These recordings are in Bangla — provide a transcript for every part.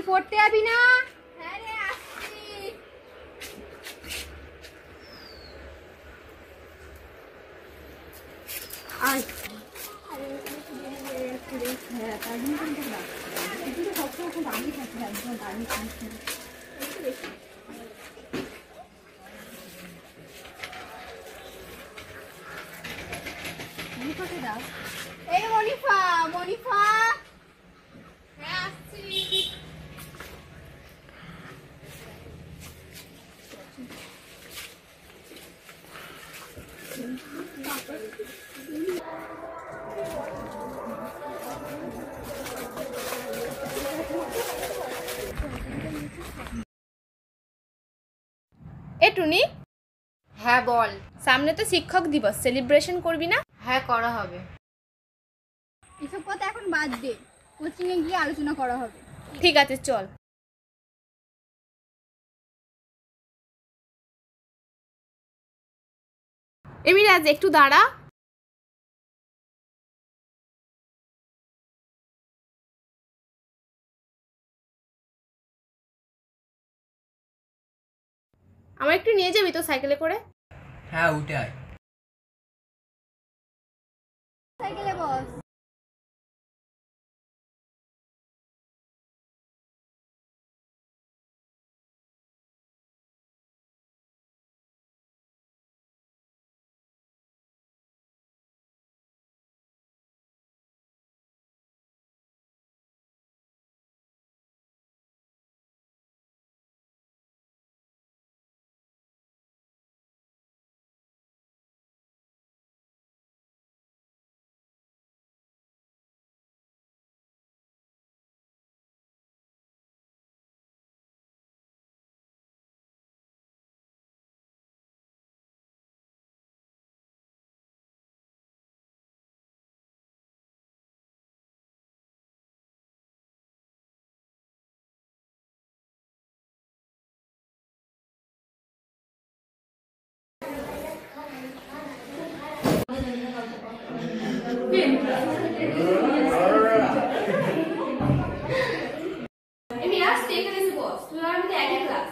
পড়তে যাবি না? হ্যাঁ রে আসছি। আয় এই মনিফা, মনিফা। হ্যাঁ আসছি। এ টুনি, হ্যাঁ বল। সামনে তো শিক্ষক দিবস, সেলিব্রেশন করবি না? হ্যাঁ করা হবে। এসব কথা এখন বাদ দে, কোচিং এ গিয়ে আলোচনা করা হবে। ঠিক আছে চল। এমিরাজ একটু দাঁড়া। আমার একটু নিয়ে যাবি তো সাইকেলে করে? হ্যাঁ উঠে আয়। সাইকেলে বস। এমিরাজ তুই এখানে এসে বস, তুই আমার মধ্যে একই ক্লাস।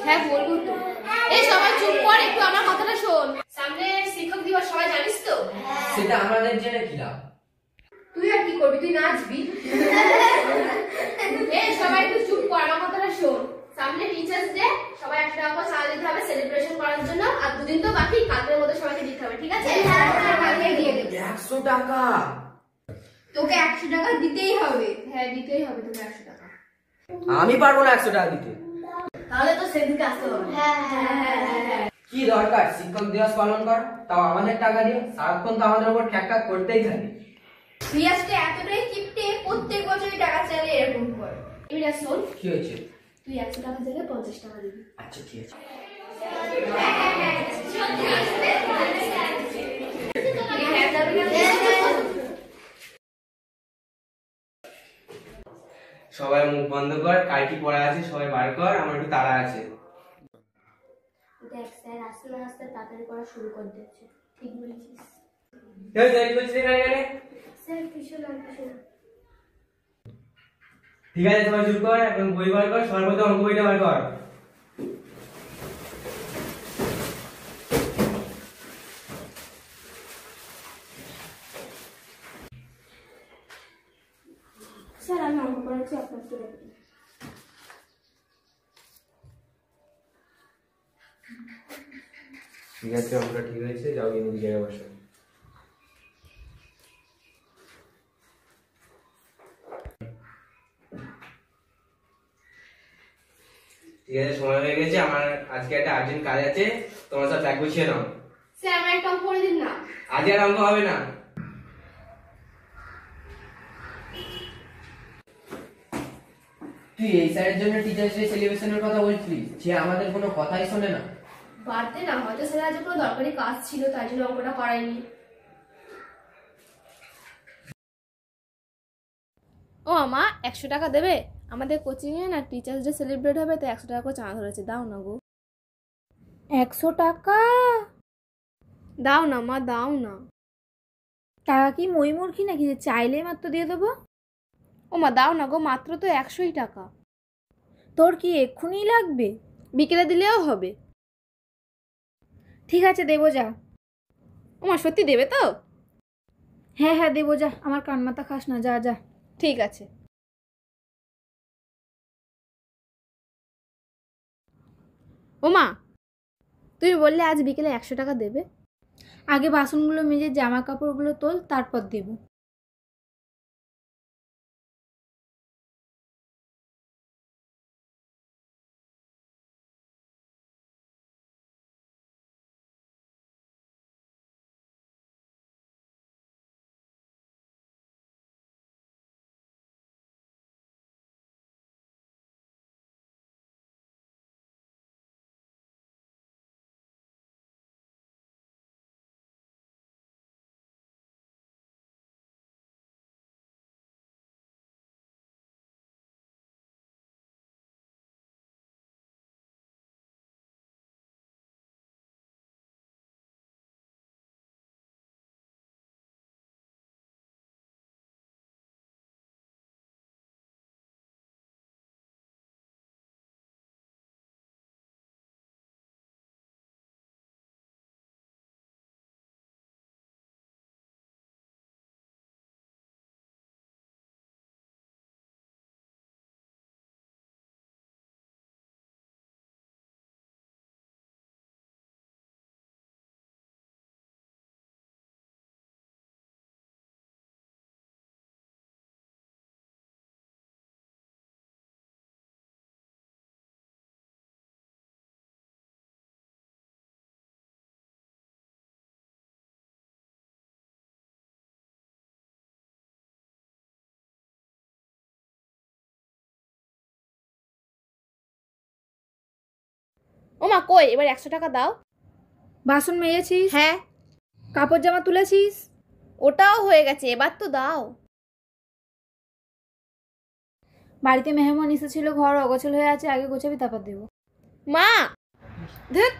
হ্যাঁ বলবো তো। এই সবাই চুপ কর, একটু আমার কথাটা শোন। সামনে শিক্ষক দিবস, সবাই জানিস তো? সেটা আমাদের জেনে কি লাভ? তুই আর কি করবি, তুই নাচবি। এই সবাই একটু চুপ কর, আমার কথাটা শোন। সামনে টিচার্স ডে, সবাই 100 টাকা করে চাঁদা দিতে হবে সেলিব্রেশন করার জন্য। আর দুদিন তো বাকি, কালকের মধ্যে সবাইকে দিতে হবে, ঠিক আছে? কালকে দিয়ে দেবো। 100 টাকা? তোকে 100 টাকা দিতেই হবে। হ্যাঁ দিতেই হবে তোকে 100 টাকা। আমি পারবো না 100 টাকা দিতে। তাহলে তো সেদিনকে আসতে হবে। কি দরকার শিক্ষক দিবস পালন কর, তাও আমাদের টাকা দিয়ে? সারাক্ষণ তো আমাদের উপর ঠ্যাক করতেই থাকে। রিয়াজটা এতটাই কিপটে, প্রত্যেক বছরই টাকা চাইলে এরকম করে। এমিরাজ শোন, কি হয়েছে? তুই 100 টাকা জায়গায় 50 টাকা দিবি। আচ্ছা ঠিক আছে। সবাই মুখ বন্ধ কর, কার কি পড়া আছে সবাই বার কর, আমার একটু তাড়া আছে। দেখ স্যার আস্তে আস্তে তাড়াতাড়ি পড়া শুরু করে দিচ্ছে। ঠিক বলেছিস এই বলছিস এখানে? স্যার, কিছু না কিছু না। ঠিক আছে সবাই চুপ কর, এখন বই বার কর, সবার মধ্যে অঙ্ক বইটা বার কর। স্যার আমি অঙ্ক করাচ্ছি, আপনার তো দেখুন। ঠিক আছে অঙ্কটা ঠিক হয়েছে, যাও গিয়ে নিজের জায়গায় বসো। ঠিক আছে সময় হয়ে গেছে, আমার আজকে একটা আর্জেন্ট কাজ আছে, তোমার সব ব্যাগ গুছিয়ে নাও। স্যার আমার একটা অঙ্ক করে দিন না। আজ আর অঙ্ক হবে না। তুই এই স্যারের জন্য টিচার্স ডে সেলিব্রেশনের কথা বলছিস? সে আমাদের কোনো কথাই শোনে না। বাড়তে না, হয়তো স্যার আজ কোনো দরকারি কাজ ছিল তাই জন্য অঙ্কটা করায়নি। ও আমা 100 টাকা দেবে? আমাদের কোচিংয়ে না টিচার্স ডে সেলিব্রেট হবে, তো 100 টাকা করে চাঁদা ধরেছে, দাও না গো। 100 টাকা? দাও না মা, দাও না। টাকা কি মই মুরগি নাকি যে চাইলে মাত্র দিয়ে দেবো? ও মা দাও না গো, মাত্র তো 100ই টাকা। তোর কি এক্ষুনি লাগবে? বিকেলে দিলেও হবে। ঠিক আছে, দেবো, যা। ও মা সত্যি দেবে তো? হ্যাঁ হ্যাঁ দেবো, যা, আমার কান মাথা খাস না, যা যা। ঠিক আছে। ও মা, তুমি বললে আজ বিকেলে 100 টাকা দেবে। আগে বাসনগুলো মেজে জামা কাপড়গুলো তোল, তারপর দেবো। ও মা কই, এবার 100 টাকা দাও। বাসন মেজেছিস? হ্যাঁ। কাপড় জামা তুলেছিস? ওটাও হয়ে গেছে, এবার তো দাও। বাড়িতে মেহমান এসেছিল, ঘর অগোছাল হয়ে আছে, আগে গোছাবি তারপর দেবো। মা ধ্যাৎ।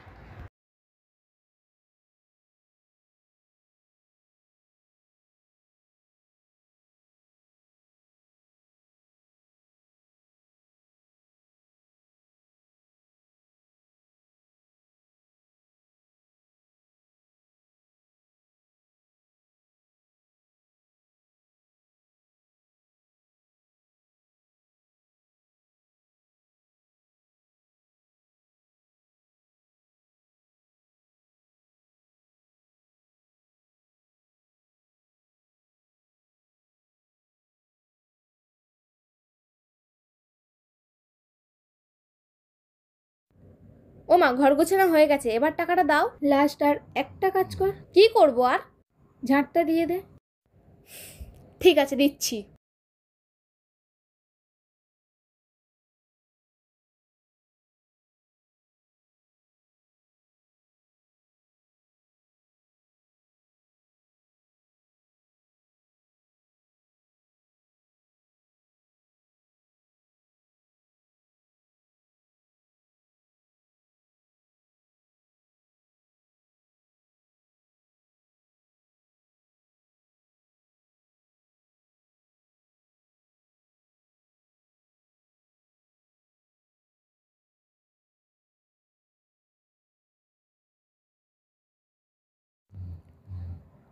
ও মা ঘর গোছানো হয়ে গেছে, এবার টাকাটা দাও। লাস্ট আর একটা কাজ কর, কি করবো আর? ঝাঁটটা দিয়ে দে। ঠিক আছে, দিচ্ছি।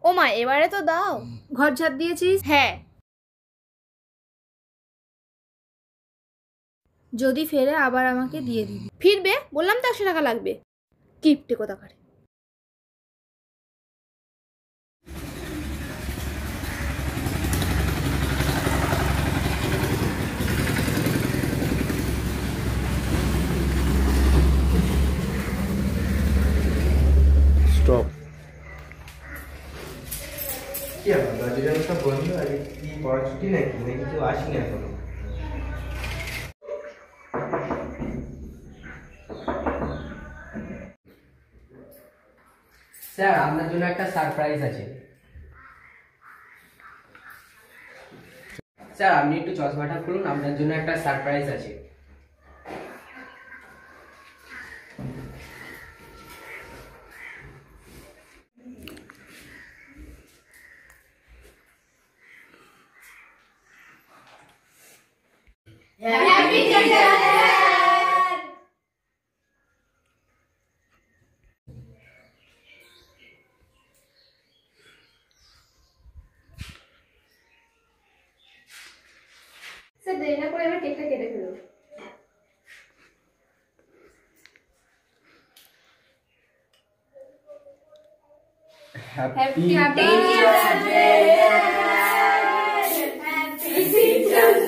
ও মা এবারে তো দাও। ঘর ঝাড় দিয়েছিস? হ্যাঁ। যদি ফেরে আবার আমাকে দিয়ে দিবি। ফিরবে, বললাম তো 100 টাকা লাগবে। কিপটে কোথাকার। স্টপ। কি হবে, দরজাটা সব বন্ধ, আগে কি পড়া ছুটি নাকি নাকি কেউ আসেনি এখনো? স্যার আপনার জন্য একটা সারপ্রাইজ আছে। স্যার আপনি একটু চশমাটা খুলুন, আপনার জন্য একটা সারপ্রাইজ আছে। স্যার দেরি না করে এবার কেকটা কেটে ফেলুন। Happy birthday. Happy